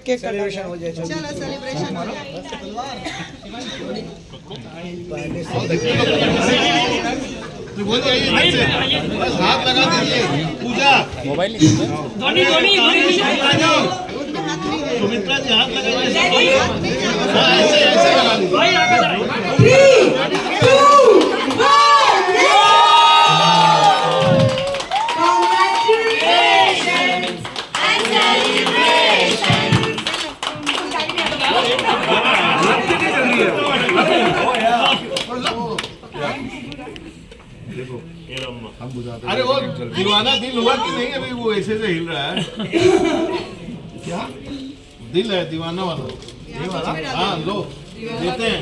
Cake celebration हो जाए। चलो सेलिब्रेशन हो जाए। बस हाथ लगा दीजिए। पूजा मोबाइल सुमित्रा जी हाथ लगा दीजिए। अरे वो दीवाना दिल हुआ कि नहीं? अभी वो ऐसे से हिल रहा है। क्या दिल है दीवाना वाला? ये वाला? हाँ लो देते हैं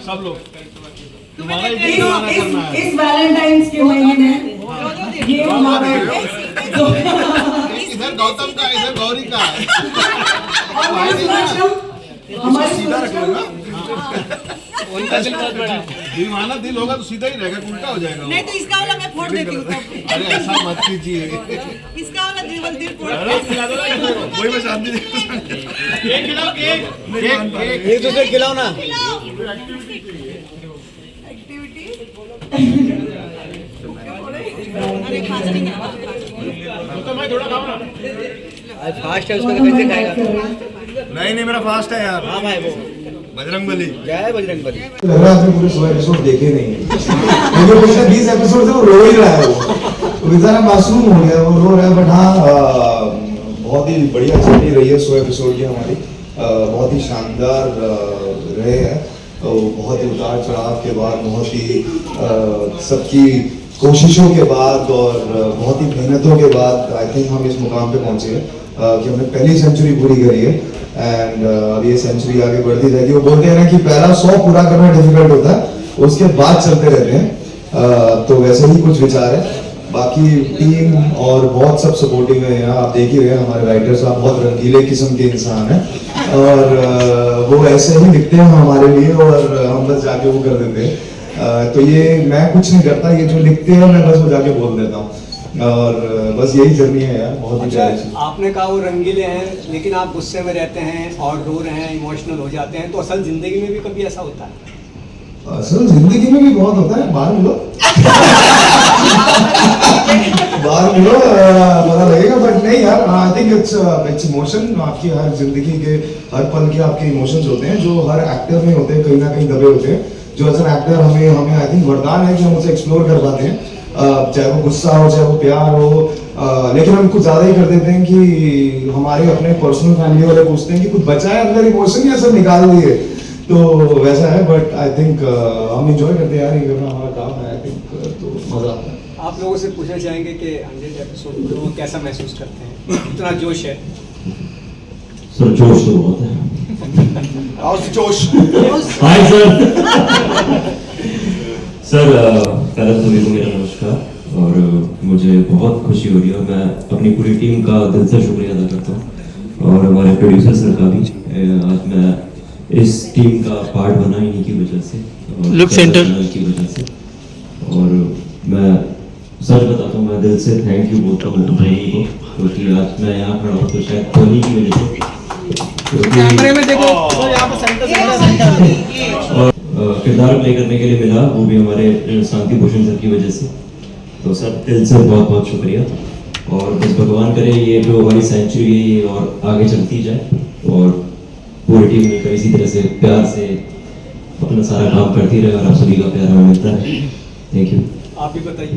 सब लोग। तुम्हारा ही दिल दीवाना करना है। इस वैलेंटाइंस के महीने में ये हमारे इधर गौतम का, इधर गौरी का है। हमारे सीधा रख लो ना। उनका दिल बहुत बड़ा है। दीवाना दिल होगा तो सीधा ही रहेगा, उल्टा हो जाएगा। नहीं तो इसका वाला मैं फोड़ देती हूँ। अरे ऐसा मत कीजिए। इसका वाला दिल फोड़ वही मैं शांति केक खिलाओ, केक एक दूसरे खिलाओ ना। एक्टिविटी। अरे फास्टिंग है। तो मैं थोड़ा खाऊं ना। आज फास्ट है, उसको तो कैसे खाएगा? नहीं मेरा फास्ट है यार। हाँ भाई वो बजरंगबली। जय बजरंगबली। लग रहा है आपने पूरे 100 एपिसोड देखे नहीं है। क्योंकि पिछले 20 एपिसोड से वो रो ही रहा है। वो बेचारा मासूम हो गया, वो रो रहा है। बट हाँ, बहुत ही बढ़िया जर्नी रही है 100 एपिसोड की हमारी। बहुत ही शानदार रहे हैं। तो बहुत ही उतार चढ़ाव के बाद, बहुत ही सबकी कोशिशों के बाद और बहुत ही मेहनतों के बाद आई थिंक हम इस मुकाम पे पहुंचे हैं कि हमने पहली सेंचुरी पूरी करी है। एंड अब ये सेंचुरी आगे बढ़ती रहेगी। वो बोलते हैं ना कि पहला 100 पूरा करना डिफिकल्ट होता है, उसके बाद चलते रहते हैं। तो वैसे ही कुछ विचार है। बाकी टीम और बहुत सब सपोर्टिव है यहाँ। आप देख ही रहे हैं, हमारे राइटर साहब बहुत रंगीले किस्म के इंसान हैं और वो ऐसे ही लिखते हैं हमारे लिए और हम बस जाके वो कर देते हैं। तो ये मैं कुछ नहीं करता, ये जो लिखते हैं मैं बस वो जाके बोल देता हूँ। और बस यही जर्नी है यार, बहुत ही प्यारी चीज़। आपने कहा वो रंगीले हैं, लेकिन आप गुस्से में रहते हैं और रो रहे हैं, इमोशनल हो जाते हैं। तो असल जिंदगी में भी कभी ऐसा होता है? असल जिंदगी में भी बहुत होता है। बाहर मिलो बाहर मिलो, पता लगेगा। बट नहीं यार, आई थिंक इट्स इमोशन। आपकी हर जिंदगी के हर पल के आपके इमोशंस होते हैं जो हर एक्टर में होते हैं, कहीं ना कहीं दबे होते हैं, जो एज एन एक्टर हमें आई थिंक वरदान है कि हम उसे एक्सप्लोर कर पाते हैं। चाहे वो गुस्सा हो, चाहे वो प्यार हो, लेकिन हम कुछ ज्यादा ही कर देते हैं कि हमारे अपने पर्सनल फैमिली वाले पूछते हैं कि कुछ बचा है अंदर इमोशन या सब निकाल दिए। तो वैसा है। बट आई थिंक हम एंजॉय करते हैं यार, ये करना हमारा काम है। आई थिंक तो मजा आता है। आप लोगों से पूछना चाहेंगे कि 100 एपिसोड को कैसा महसूस करते हैं? इतना जोश है? सर जोश तो बहुत है। और जोश। Hi sir. सर पहले तो सभी को मेरा नमस्कार। और मुझे बहुत खुशी हो रही है, मैं अपनी पूरी टीम का दिल से शुक्रिया अदा करता हूँ और हमारे प्रोड्यूसर सर का भी। आज मैं इस टीम का पार्ट बना इन्हीं की वजह से, लुक सेंटर की वजह से। और मैं सच बताता हूँ, मैं दिल से थैंक यू बोलता हूँ धोनी को, क्योंकि आज मैं यहाँ खड़ा हूँ तो शायद धोनी की वजह से। कैमरे में देखो तो यहाँ पे सेंटर और किरदार प्ले करने के लिए मिला, वो भी हमारे शांति भूषण सर की वजह से। तो सर दिल से बहुत बहुत शुक्रिया। और बस भगवान करे ये जो हमारी सेंचुरी है ये और आगे चलती जाए और पूरी टीम मिलकर इसी तरह से प्यार से अपना सारा काम करती रहे और आप सभी का प्यार हमें मिलता है। Thank you. आप भी बताइए,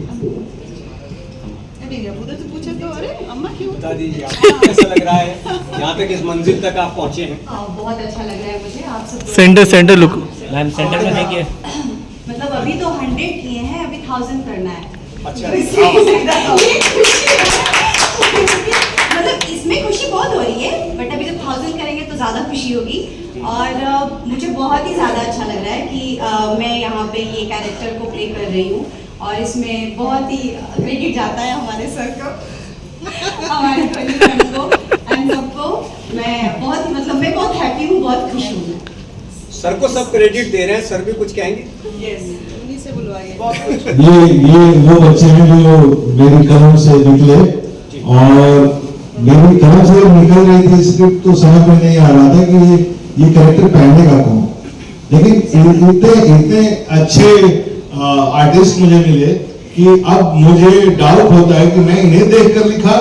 उधर से पूछे तो अरे अम्मा क्यों? बता दीजिए आपको कैसा लग रहा है यहाँ तक, इस मंजिल तक आप पहुँचे हैं? बहुत अच्छा लग रहा है मुझे। आप sub centre look ma'am centre में देखिए। मतलब अभी तो 100 किए हैं, अभी 1000 करना है। अच्छा। मतलब इसमें खुशी बहुत हो रही है, बट अभी जब 1000 करेंगे तो ज़्यादा खुशी होगी। और मुझे बहुत ही ज़्यादा अच्छा लग रहा है कि मैं यहाँ पे ये कैरेक्टर को प्ले कर रही हूँ और इसमें बहुत ही क्रेडिट जाता है हमारे सर को, हमारे प्रोड्यूसर को एंड सबको। मैं बहुत ही मतलब मैं बहुत हैप्पी हूँ, बहुत खुश हूँ। सर को सब क्रेडिट दे रहे हैं, सर भी कुछ कहेंगे? यस, उन्हीं से बुलवाइए। ये वो बच्चे हैं जो मेरी कलम से निकले और मेरी कलम से निकल रही थी स्क्रिप्ट तो समझ में नहीं आ रहा था कि ये कैरेक्टर पहनने का कौन, लेकिन इतने अच्छे आर्टिस्ट मुझे मिले कि अब मुझे डाउट होता है कि मैं इन्हें देखकर लिखा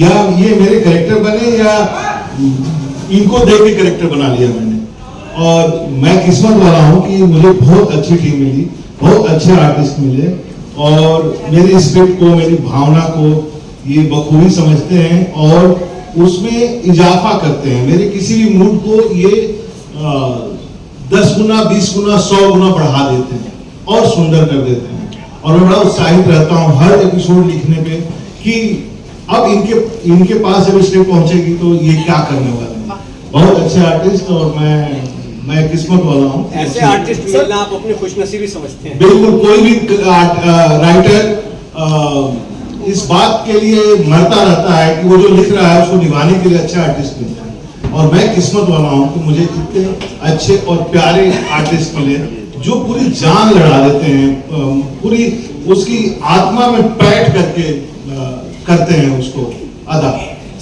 या ये मेरे कैरेक्टर बने या इनको देख के कैरेक्टर बना लिया मैंने। और मैं किस्मत वाला हूं कि मुझे बहुत अच्छी टीम मिली, बहुत अच्छे आर्टिस्ट मिले और मेरी स्क्रिप्ट को, मेरी भावना को ये बखूबी समझते हैं और उसमें इजाफा करते हैं। मेरे किसी भी मूड को ये 10 गुना, 20 गुना, 100 गुना बढ़ा देते हैं और सुंदर कर देते हैं। और मैं बड़ा उत्साहित रहता हूँ हर एपिसोड लिखने पे कि अब इनके पास जब स्क्रिप्ट पहुंचेगी तो ये क्या करने वाले हैं। बहुत अच्छे आर्टिस्ट और मैं किस्मत वाला हूँ। ऐसे आर्टिस्ट मिलना आप अपनी खुशनसीबी समझते हैं? बिल्कुल, कोई भी राइटर इस बात के लिए मरता रहता है कि वो जो लिख रहा है उसको निभाने के लिए अच्छे आर्टिस्ट मिलते हैं और मैं किस्मत वाला हूँ कि मुझे इतने अच्छे और प्यारे आर्टिस्ट मिले जो पूरी जान लड़ा देते हैं, पूरी उसकी आत्मा में बैठ करके करते हैं उसको अदा।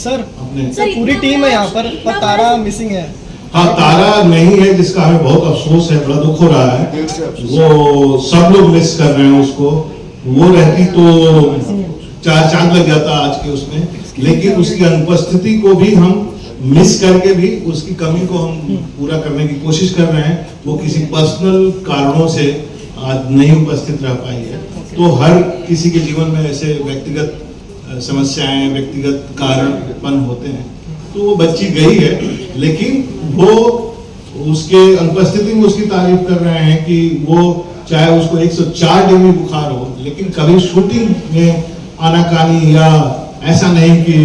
सर अपने पूरी टीम है यहाँ पर तारा मिसिंग है। हाँ, तारा नहीं है जिसका हमें बहुत अफसोस है, बड़ा दुख हो रहा है। वो सब लोग मिस कर रहे हैं उसको। वो रहती तो 4 चांद लग जाता आज के उसमें, लेकिन उसकी अनुपस्थिति को भी हम मिस करके भी उसकी कमी को हम पूरा करने की कोशिश कर रहे हैं। वो किसी पर्सनल कारणों से आज नहीं उपस्थित रह पाई है। तो हर किसी के जीवन में ऐसे व्यक्तिगत समस्याएं, व्यक्तिगत कारणपन होते हैं। तो वो बच्ची गई है, लेकिन वो उसके अनुपस्थिति में उसकी तारीफ कर रहे हैं कि वो चाहे उसको 104 डिग्री बुखार हो, लेकिन कभी शूटिंग में आनाकानी या ऐसा नहीं कि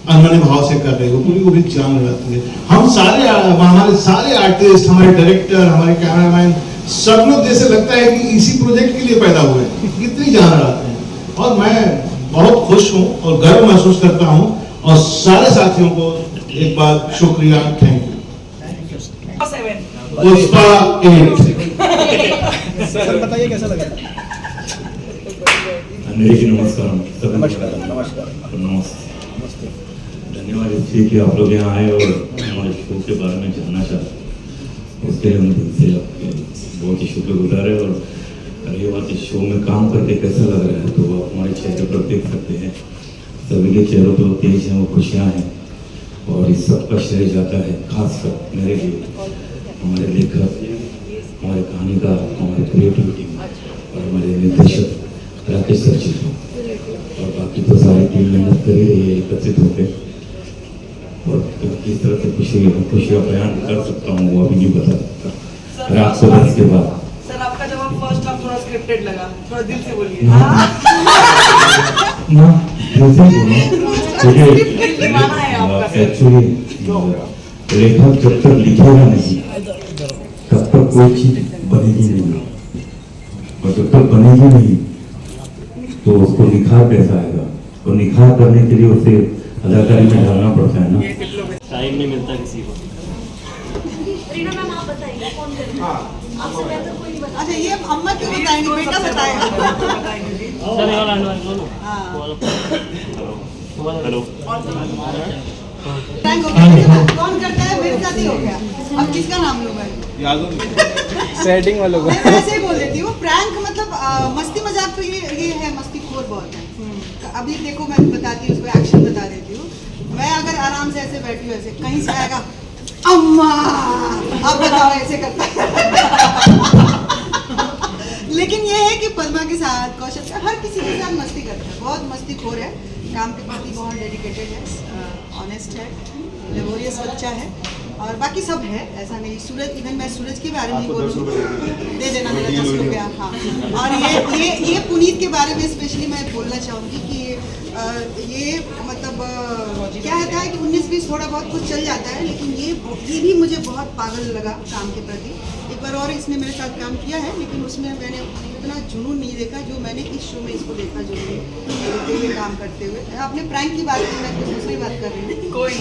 अनमने भाव से कर रहे हो, पूरी को भी जान लड़ाती है। हमारे सारे आर्टिस्ट, हमारे डायरेक्टर, हमारे कैमरामैन, सब लोग जैसे लगता है कि इसी प्रोजेक्ट के लिए पैदा हुए, इतनी जान लड़ाते हैं। और मैं बहुत खुश हूँ और गर्व महसूस करता हूँ और सारे साथियों को एक बार शुक्रिया, थैंक यू। पुष्पा 8। सर बताइए कैसा लगा? नमस्कार। धन्यवाद इसलिए कि आप लोग यहाँ आए और हमारे शो के बारे में जानना चाहते, उसके लिए हम दिल से आपके बहुत ही शुक्रगुजार है। और रही बात इस शो में काम करके कैसा लग रहा है, तो आप हमारे चेहरे पर देख सकते हैं, सभी के चेहरों पर तेज हैं, वो खुशियाँ हैं और इस सब का श्रेय जाता है खासकर मेरे लिए, हमारे लेखक, हमारे कहानीकार, हमारे क्रिएटिव टीम और हमारे निर्देशक राकेश सर जी और बाकी तो सारी टीम मेहनत कर ही रही है एकत्रित होकर। और किस तरह से खुशी का बयान कर सकता हूँ वो अभी नहीं बता सकता। रात को 10 के बाद सर आपका जवाब फर्स्ट हाफ थोड़ा स्क्रिप्टेड लगा, थोड़ा दिल से बोलिए। एक्चुअली लेखक जब तक लिखेगा नहीं तब तक कोई चीज बनेगी नहीं, और जब तक बनेगी नहीं तो उसको निखार कैसा आएगा, और निखार करने के लिए उसे अदाकारी में डालना पड़ता है ना, टाइम नहीं मिलता किसी को। रीना मैम आप बताइए कौन करेगा? आपसे बेहतर कोई नहीं बता। अच्छा ये अम्मा क्यों बताएंगे, बेटा बताएगा। सर ये वाला हेलो प्रैंक हो गया, कौन करता है? मेरे साथ ही हो गया। अब किसका नाम लूं मैं? सेटिंग वालों को मैं ऐसे ही बोल देती हूँ। प्रैंक मतलब मस्ती मजाक तो ये है, मस्ती खोर बहुत है। अभी देखो मैं बताती हूँ, उसको एक्शन बता देती हूँ। मैं अगर आराम से ऐसे बैठी हूँ, ऐसे कहीं से आएगा अम्मा, अब बताओ ऐसे करता है। लेकिन ये है कि पद्मा के साथ, कौशल के, हर किसी के साथ मस्ती करता है, बहुत मस्ती खोर है, काम के प्रति बहुत डेडिकेटेड है, ऑनेस्ट है, लेबोरियस बच्चा है और बाकी सब है, ऐसा नहीं। सूरज, इवन मैं सूरज के बारे में बोलूँ, दे देना मेरा 10 रुपया। हाँ, और ये पुनीत के बारे में स्पेशली मैं बोलना चाहूँगी कि ये मतलब क्या होता है कि 19-20 थोड़ा बहुत कुछ चल जाता है, लेकिन ये भी मुझे बहुत पागल लगा काम के प्रति। एक बार और इसने मेरे साथ काम किया है, लेकिन उसमें मैंने इतना जुनून नहीं देखा जो मैंने इस शो में इसको देखा, जुनून हुए काम करते हुए। आपने प्रैंक की बात की, मैं कुछ दूसरी बात कर रही हूँ। कोई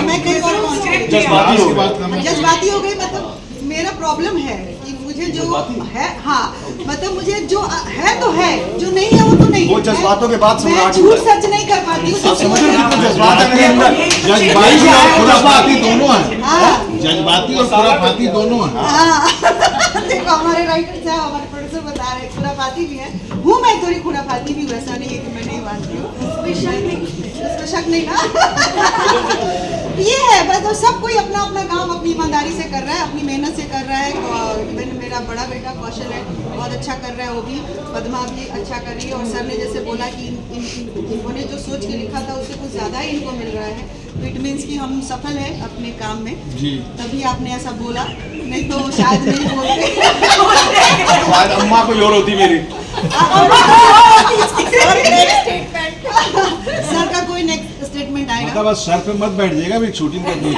मैं कहीं और जज्बाती हो गई। मतलब मेरा प्रॉब्लम है कि मुझे जो है, हाँ मतलब मुझे जो है तो है, जो नहीं है वो तो नहीं नहीं वो जज्बातों के बाद मैं सम्राट झूठ हुआ है। सच नहीं कर पाती हूँ आप समझ रहे हो कितने जज्बात है मेरे अंदर? जज्बाती और खुराफाती दोनों हैं। हाँ जज्बाती और खुराफाती दोनों हैं। हाँ। देखो हमारे राइटर साहब हमारे प्रोड्यूसर बता रहे हैं खुराफाती भी है हूँ मैं थोड़ी खुराफाती भी हूँ, ऐसा नहीं है कि मैं नहीं मानती हूँ, उसमें शक नहीं ना। ये है बस, और सब कोई अपना अपना काम अपनी ईमानदारी से कर रहा है, अपनी मेहनत से कर रहा है। इवन मेरा बड़ा बेटा कौशल है, बहुत अच्छा कर रहा है, वो भी पद्मा भी अच्छा कर रही है। और सर ने जैसे बोला कि इन्होंने जो सोच के लिखा था उससे कुछ ज़्यादा ही इनको मिल रहा है, तो इट मीन्स कि हम सफल है अपने काम में। जी। तभी आपने ऐसा बोला, नहीं तो शायद नहीं बोलते। शायद अम्मा कोई और होती मेरी। सर का कोई नेक्स्ट स्टेटमेंट आएगा? मतलब बस सर पे मत बैठ जाएगा, अभी शूटिंग करनी है।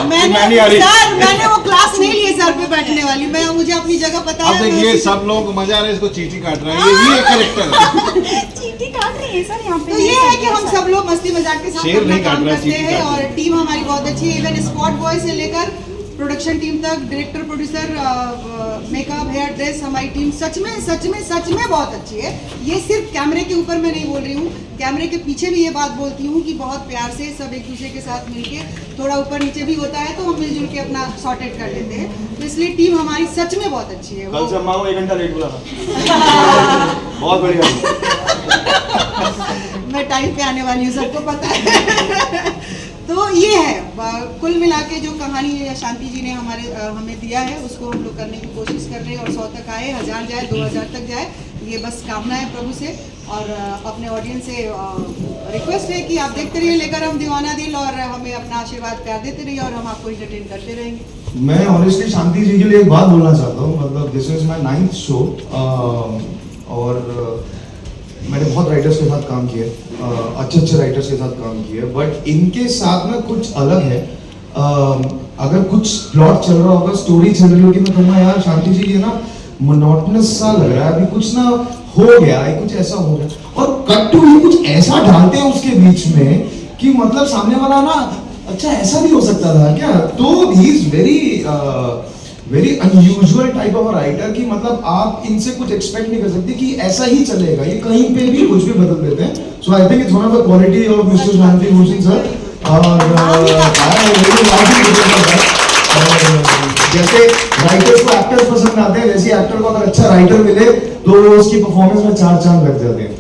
मैंने नहीं आ रही। सर मैंने वो क्लास नहीं ली है सर पे बैठने वाली, मैं मुझे अपनी जगह पता अब है। देखिए सब लोग मजा आ रहा है, इसको चींटी काट रहा है, ये भी एक कैरेक्टर है। चींटी काट रही है सर यहाँ पे। तो ये है कि हम सब लोग मस्ती मजाक के साथ शेर अपना नहीं काट काम रहा, करते चींटी हैं काट रहा और है। टीम हमारी बहुत अच्छी है। इवन स्पॉट बॉय से लेकर प्रोडक्शन टीम तक, director producer, makeup, hair, dress, हमारी टीम सच में बहुत अच्छी है। ये सिर्फ कैमरे के ऊपर मैं नहीं बोल रही हूँ, कैमरे के पीछे भी ये बात बोलती हूँ कि बहुत प्यार से सब एक दूसरे के साथ मिलके, थोड़ा ऊपर नीचे भी होता है तो हम मिलजुल के अपना सॉर्टेड कर लेते हैं। तो इसलिए टीम हमारी सच में बहुत अच्छी है। कल से अम्मा को 1 घंटा लेट बुला था। बहुत बढ़िया। मैं टाइम पे आने वाली हूँ, सबको पता है। तो ये है कुल मिला के जो कहानी शांति जी ने हमें दिया है, उसको हम लोग करने की कोशिश कर रहे हैं। और 100 तक आए, 1000 जाए, 2000 तक जाए, ये बस कामना है प्रभु से। और अपने ऑडियंस से रिक्वेस्ट है कि आप देखते रहिए लेकर हम दीवाना दिल, और हमें अपना आशीर्वाद प्यार देते रहिए, और हम आपको एंटरटेन करते रहेंगे। मैं ऑनेस्टली शांति जी के लिए एक बात बोलना चाहता हूँ। मतलब this is my 9th show और मैंने बहुत राइटर्स के साथ काम किया, अच्छे राइटर्स के साथ काम किया, बट इनके साथ में कुछ अलग है। अगर कुछ प्लॉट चल रहा होगा, स्टोरी चल रही होगी, मैं कहूँगा यार शांति जी की ना मोनोटनस सा लग रहा है, अभी कुछ ना हो गया है, कुछ ऐसा हो गया, और कट टू ही कुछ ऐसा डालते हैं उसके बीच में कि मतलब सामने वाला ना अच्छा ऐसा भी हो सकता था क्या। तो he is very unusual type of writer कि मतलब आप इनसे कुछ एक्सपेक्ट नहीं कर सकते कि ऐसा ही चलेगा, ये कहीं पे भी कुछ भी बदल देते हैं। So I think it's one of the quality of mister Shanti Bhushan sir. और जैसे राइटर्स को एक्टर्स पसंद आते हैं, वैसे एक्टर को अगर अच्छा राइटर मिले तो उसकी परफॉर्मेंस में 4 चांद लग जाते हैं।